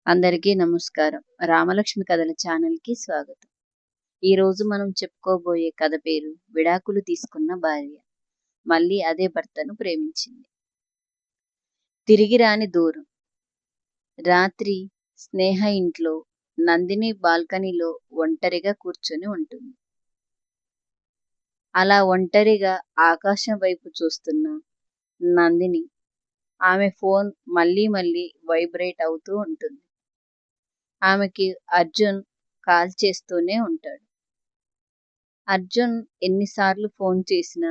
అందరికీ నమస్కారం. రామలక్ష్మి కథల ఛానల్‌కి స్వాగతం. ఈరోజు మనం చెప్పుకోబోయే కథ పేరు 'విడాకులు తీసుకున్న భార్య' మళ్ళీ అదే భర్తను ప్రేమించింది. తిరిగి రాని దూరం. రాత్రి స్నేహ ఇంట్లో నందిని బాల్కనీలో ఒంటరిగా కూర్చొని ఉంటుంది. అలా ఒంటరిగా ఆకాశం వైపు చూస్తున్న నందిని ఆమె ఫోన్ మళ్ళీ మళ్ళీ వైబ్రేట్ అవుతూ ఉంటుంది. ఆమెకి అర్జున్ కాల్ చేస్తూనే ఉంటాడు. అర్జున్ ఎన్నిసార్లు ఫోన్ చేసినా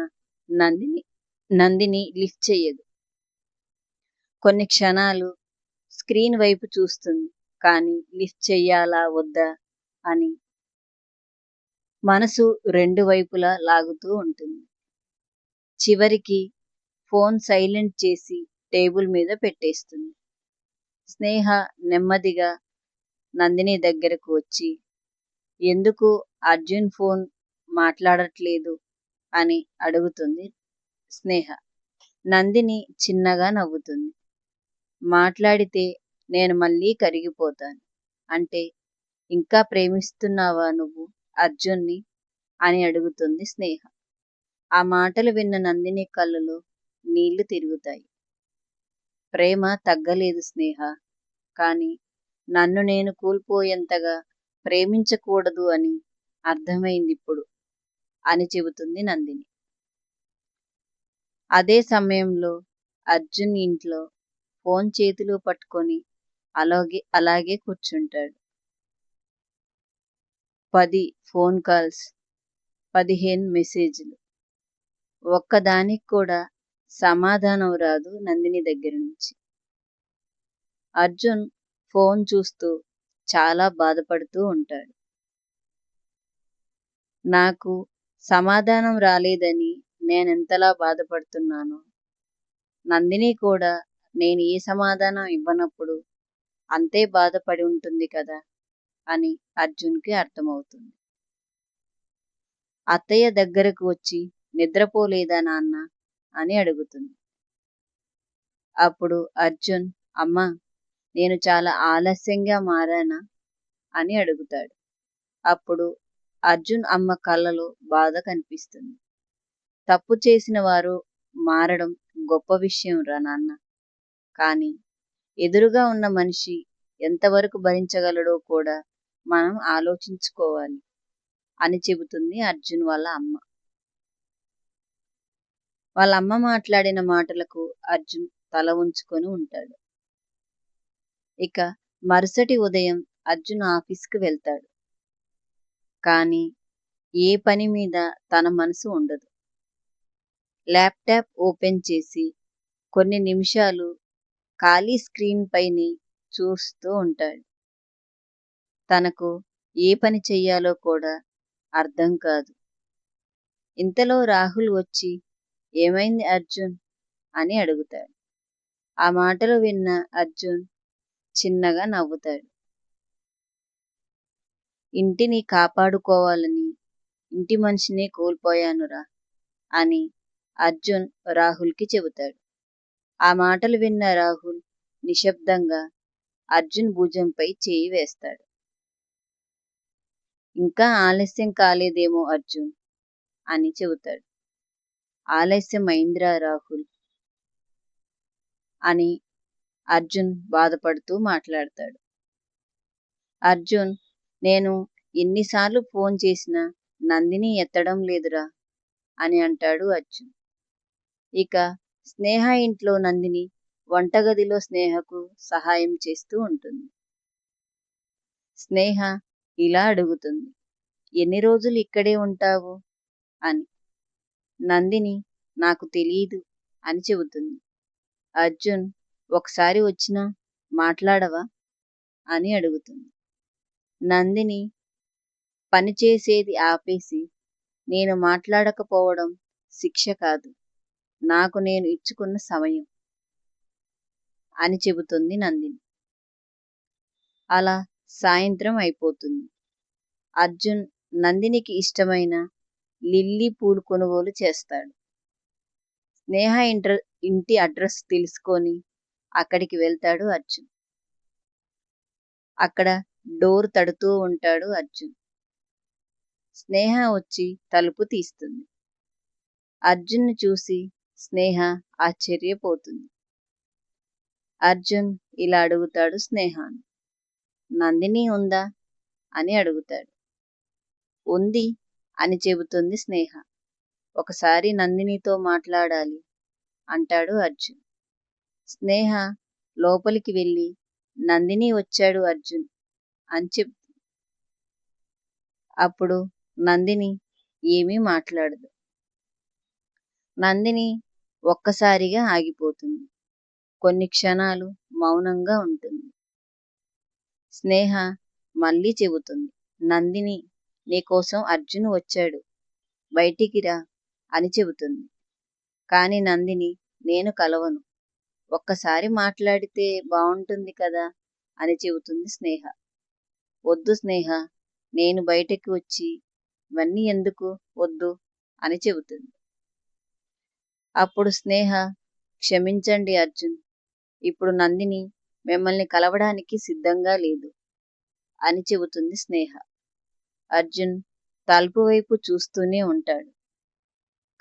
నందిని లిఫ్ట్ చెయ్యదు. కొన్ని క్షణాలు స్క్రీన్ వైపు చూస్తుంది. కానీ లిఫ్ట్ చెయ్యాలా వద్దా అని మనసు రెండు వైపులా లాగుతూ ఉంటుంది. చివరికి ఫోన్ సైలెంట్ చేసి టేబుల్ మీద పెట్టేస్తుంది. స్నేహ నెమ్మదిగా నందిని దగ్గరకు వచ్చి, ఎందుకు అర్జున్ ఫోన్ మాట్లాడట్లేదు అని అడుగుతుంది స్నేహ. నందిని చిన్నగా నవ్వుతుంది. మాట్లాడితే నేను మళ్ళీ కరిగిపోతాను. అంటే ఇంకా ప్రేమిస్తున్నావా నువ్వు అర్జున్ని అని అడుగుతుంది స్నేహ. ఆ మాటలు విన్న నందిని కళ్ళలో నీళ్లు తిరుగుతాయి. ప్రేమ తగ్గలేదు స్నేహ, కానీ నన్ను నేను కోల్పోయేంతగా ప్రేమించకూడదు అని అర్థమైందిప్పుడు అని చెబుతుంది నందిని. అదే సమయంలో అర్జున్ ఇంట్లో ఫోన్ చేతిలో పట్టుకొని అలాగే కూర్చుంటాడు. 10 ఫోన్ కాల్స్, 15 మెసేజ్లు. ఒక్కదానికి కూడా సమాధానం రాదు నందిని దగ్గర నుంచి. అర్జున్ ఫోన్ చూస్తూ చాలా బాధపడుతూ ఉంటాడు. నాకు సమాధానం రాలేదని నేనెంతలా బాధపడుతున్నానో, నందిని కూడా నేను ఏ సమాధానం ఇవ్వనప్పుడు అంతే బాధపడి ఉంటుంది కదా అని అర్జున్కి అర్థమవుతుంది. అత్తయ్య దగ్గరకు వచ్చి నిద్రపోలేదా నాన్న అని అడుగుతుంది. అప్పుడు అర్జున్, అమ్మా నేను చాలా ఆలస్యంగా మారానా అని అడుగుతాడు. అప్పుడు అర్జున్ అమ్మ కళ్ళలో బాధ కనిపిస్తుంది. తప్పు చేసిన వారు మారడం గొప్ప విషయం రా నాన్న, కానీ ఎదురుగా ఉన్న మనిషి ఎంతవరకు భరించగలడో కూడా మనం ఆలోచించుకోవాలి అని చెబుతుంది అర్జున్ వాళ్ళ అమ్మ. వాళ్ళ అమ్మ మాట్లాడిన మాటలకు అర్జున్ తల ఉంచుకొని ఉంటాడు. ఇక మరుసటి ఉదయం అర్జున్ ఆఫీస్కి వెళ్తాడు. కానీ ఏ పని మీద తన మనసు ఉండదు. ల్యాప్టాప్ ఓపెన్ చేసి కొన్ని నిమిషాలు ఖాళీ స్క్రీన్ పైని చూస్తూ ఉంటాడు. తనకు ఏ పని చెయ్యాలో కూడా అర్థం కాదు. ఇంతలో రాహుల్ వచ్చి, ఏమైంది అర్జున్ అని అడుగుతాడు. ఆ మాటలు విన్న అర్జున్ చిన్నగా నవ్వుతాడు. ఇంటిని కాపాడుకోవాలని ఇంటి మనిషిని కోల్పోయానురా అని అర్జున్ రాహుల్కి చెబుతాడు. ఆ మాటలు విన్న రాహుల్ నిశ్శబ్దంగా అర్జున్ భుజంపై చేయి వేస్తాడు. ఇంకా ఆలస్యం కాలేదేమో అర్జున్ అని చెబుతాడు. ఆలస్యం అయిందిరా రాహుల్ అని అర్జున్ బాధపడుతూ మాట్లాడతాడు. అర్జున్, నేను ఎన్నిసార్లు ఫోన్ చేసినా నందిని ఎత్తడం లేదురా అని అంటాడు అర్జున్. ఇక స్నేహ ఇంట్లో నందిని వంటగదిలో స్నేహకు సహాయం చేస్తూ ఉంటుంది. స్నేహ ఇలా అడుగుతుంది, ఎన్ని రోజులు ఇక్కడే ఉంటావు అని. నందిని నాకు తెలీదు అని చెబుతుంది. అర్జున్, ఒకసారి వచ్చినా మాట్లాడవా అని అడుగుతుంది. నందిని పని చేసేది ఆపేసి, నేను మాట్లాడకపోవడం శిక్ష కాదు, నాకు నేను ఇచ్చుకున్న సమయం అని చెబుతుంది నందిని. అలా సాయంత్రం అయిపోతుంది. అర్జున్ నందినికి ఇష్టమైన లిల్లీ పూలు కొనుగోలు చేస్తాడు. స్నేహ ఇంటి అడ్రస్ తెలుసుకొని అక్కడికి వెళ్తాడు అర్జున్. అక్కడ డోర్ తడుతూ ఉంటాడు అర్జున్. స్నేహ వచ్చి తలుపు తీస్తుంది. అర్జున్ని చూసి స్నేహ ఆశ్చర్యపోతుంది. అర్జున్ ఇలా అడుగుతాడు స్నేహాను. నందిని ఉందా అని అడుగుతాడు. ఉంది అని చెబుతుంది స్నేహ. ఒకసారి నందినితో మాట్లాడాలి అంటాడు అర్జున్. స్నేహ లోపలికి వెళ్ళి నందిని వచ్చాడు అర్జున్ అని చెప్తుంది. అప్పుడు నందిని ఏమీ మాట్లాడదు. నందిని ఒక్కసారిగా ఆగిపోతుంది. కొన్ని క్షణాలు మౌనంగా ఉంటుంది. స్నేహ మళ్ళీ చెబుతుంది. నందిని, నీకోసం అర్జున్ వచ్చాడు, బయటికి రా అని చెబుతుంది. కాని నందిని, నేను కలవను, ఒక్కసారి మాట్లాడితే బావుంటుంది కదా అని చెబుతుంది స్నేహ. వద్దు స్నేహ, నేను బయటికి వచ్చి ఇవన్నీ ఎందుకు, వద్దు అని చెబుతుంది. అప్పుడు స్నేహ, క్షమించండి అర్జున్, ఇప్పుడు నందిని మిమ్మల్ని కలవడానికి సిద్ధంగా లేదు అని చెబుతుంది స్నేహ. అర్జున్ తలుపు వైపు చూస్తూనే ఉంటాడు.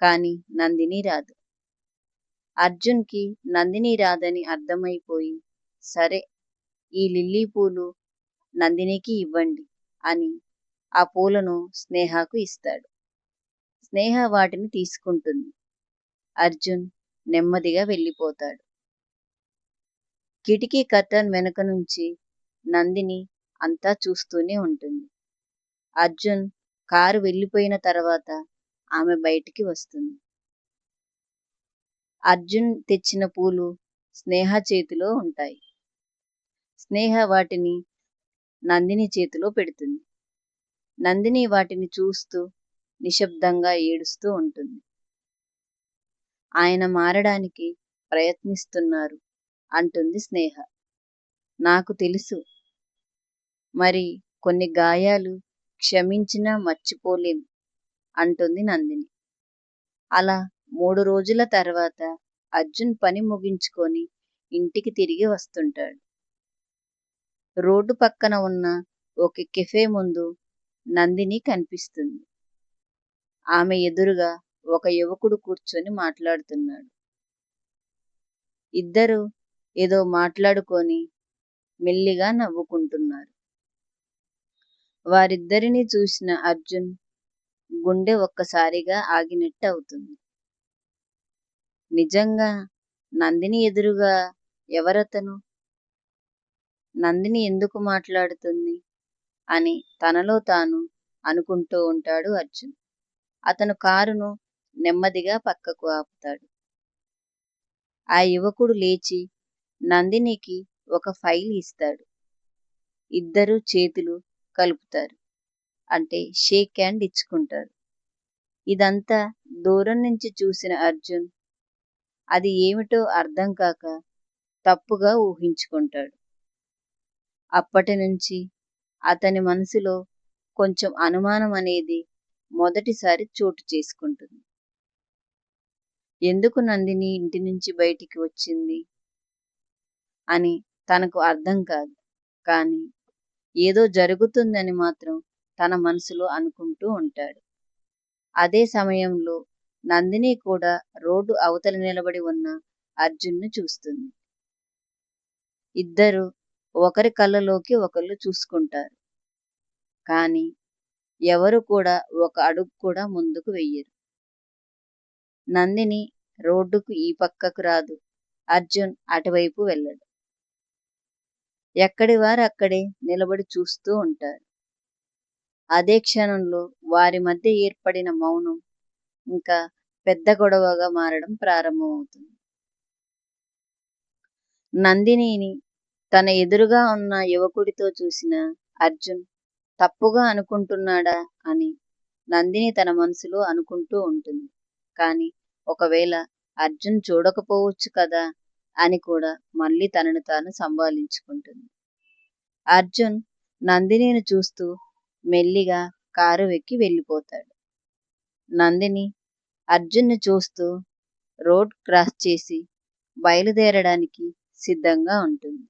కాని నందిని రాదు. అర్జున్కి నందిని రాదని అర్థమైపోయి, సరే ఈ లిల్లీ పూలు నందినికి ఇవ్వండి అని ఆ పూలను స్నేహకు ఇస్తాడు. స్నేహ వాటిని తీసుకుంటుంది. అర్జున్ నెమ్మదిగా వెళ్ళిపోతాడు. కిటికీ కర్టన్ వెనుక నుంచి నందిని అంతా చూస్తూనే ఉంటుంది. అర్జున్ కారు వెళ్ళిపోయిన తర్వాత ఆమె బయటికి వస్తుంది. అర్జున్ తెచ్చిన పూలు స్నేహ చేతిలో ఉంటాయి. స్నేహ వాటిని నందిని చేతిలో పెడుతుంది. నందిని వాటిని చూస్తూ నిశ్శబ్దంగా ఏడుస్తూ ఉంటుంది. ఆయన మారడానికి ప్రయత్నిస్తున్నారు అంటుంది స్నేహ. నాకు తెలుసు, మరి కొన్ని గాయాలు క్షమించినా మర్చిపోలేం అంటుంది నందిని. అలా 3 రోజుల తర్వాత అర్జున్ పని ముగించుకొని ఇంటికి తిరిగి వస్తుంటాడు. రోడ్డు పక్కన ఉన్న ఒక కెఫే ముందు నందిని కనిపిస్తుంది. ఆమె ఎదురుగా ఒక యువకుడు కూర్చొని మాట్లాడుతున్నాడు. ఇద్దరు ఏదో మాట్లాడుకొని మెల్లిగా నవ్వుకుంటున్నారు. వారిద్దరినీ చూసిన అర్జున్ గుండె ఒక్కసారిగా ఆగినట్టు అవుతుంది. నిజంగా నందిని ఎదురుగా ఎవరతను? నందిని ఎందుకు మాట్లాడుతుంది అని తనలో తాను అనుకుంటూ ఉంటాడు అర్జున్. అతను కారును నెమ్మదిగా పక్కకు ఆపుతాడు. ఆ యువకుడు లేచి నందినికి ఒక ఫైల్ ఇస్తాడు. ఇద్దరు చేతులు కలుపుతారు, అంటే షేక్ హ్యాండ్ ఇచ్చుకుంటారు. ఇదంతా దూరం నుంచి చూసిన అర్జున్ అది ఏమిటో అర్థం కాక తప్పుగా ఊహించుకుంటాడు. అప్పటి నుంచి అతని మనసులో కొంచెం అనుమానం అనేది మొదటిసారి చోటు చేసుకుంటుంది. ఎందుకు నందిని ఇంటి నుంచి బయటికి వచ్చింది అని తనకు అర్థం కాదు. కానీ ఏదో జరుగుతుందని మాత్రం తన మనసులో అనుకుంటూ ఉంటాడు. అదే సమయంలో నందిని కూడా రోడ్డు అవతల నిలబడి ఉన్న అర్జున్ను చూస్తుంది. ఇద్దరు ఒకరి కళ్ళలోకి ఒకళ్ళు చూసుకుంటారు. కానీ ఎవరు కూడా ఒక అడుగు కూడా ముందుకు వెయ్యరు. నందిని రోడ్డుకు ఈ పక్కకు రాదు, అర్జున్ అటువైపు వెళ్ళడు. ఎక్కడి వారు అక్కడే నిలబడి చూస్తూ ఉంటారు. అదే క్షణంలో వారి మధ్య ఏర్పడిన మౌనం ఇంకా పెద్ద గొడవగా మారడం ప్రారంభమవుతుంది. నందినిని తన ఎదురుగా ఉన్న యువకుడితో చూసిన అర్జున్ తప్పుగా అనుకుంటున్నాడా అని నందిని తన మనసులో అనుకుంటూ ఉంటుంది. కానీ ఒకవేళ అర్జున్ చూడకపోవచ్చు కదా అని కూడా మళ్ళీ తనను తాను సంభాళించుకుంటుంది. అర్జున్ నందినిని చూస్తూ మెల్లిగా కారు ఎక్కి వెళ్ళిపోతాడు. నందిని అర్జున్ని చూస్తూ రోడ్ క్రాస్ చేసి బయలుదేరడానికి సిద్ధంగా ఉంటుంది.